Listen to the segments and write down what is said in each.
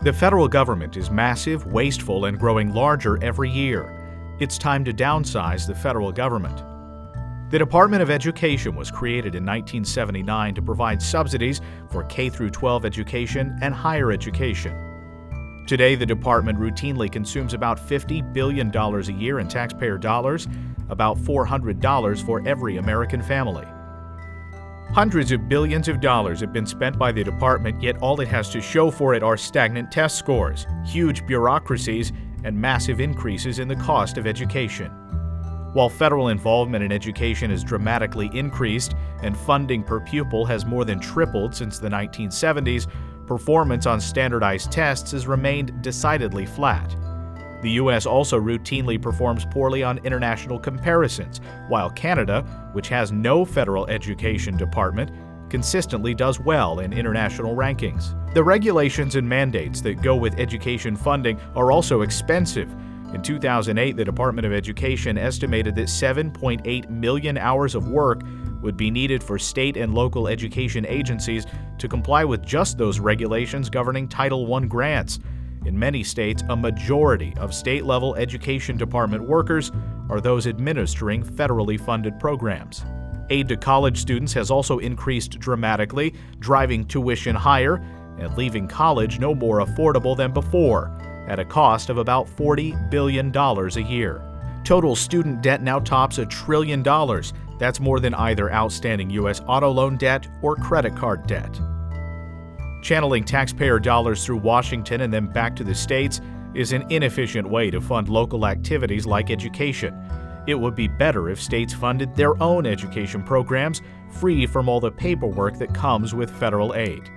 The federal government is massive, wasteful, and growing larger every year. It's time to downsize the federal government. The Department of Education was created in 1979 to provide subsidies for K-12 education and higher education. Today, the department routinely consumes about $50 billion a year in taxpayer dollars, about $400 for every American family. Hundreds of billions of dollars have been spent by the department, yet all it has to show for it are stagnant test scores, huge bureaucracies, and massive increases in the cost of education. While federal involvement in education has dramatically increased and funding per pupil has more than tripled since the 1970s, performance on standardized tests has remained decidedly flat. The U.S. also routinely performs poorly on international comparisons, while Canada, which has no federal education department, consistently does well in international rankings. The regulations and mandates that go with education funding are also expensive. In 2008, the Department of Education estimated that 7.8 million hours of work would be needed for state and local education agencies to comply with just those regulations governing Title I grants. In many states, a majority of state-level education department workers are those administering federally funded programs. Aid to college students has also increased dramatically, driving tuition higher and leaving college no more affordable than before, at a cost of about $40 billion a year. Total student debt now tops $1 trillion. That's more than either outstanding U.S. auto loan debt or credit card debt. Channeling taxpayer dollars through Washington and then back to the states is an inefficient way to fund local activities like education. It would be better if states funded their own education programs, free from all the paperwork that comes with federal aid.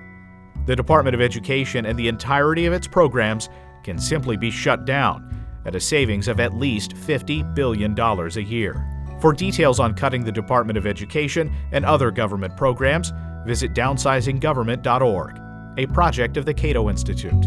The Department of Education and the entirety of its programs can simply be shut down at a savings of at least $50 billion a year. For details on cutting the Department of Education and other government programs, visit downsizinggovernment.org, a project of the Cato Institute.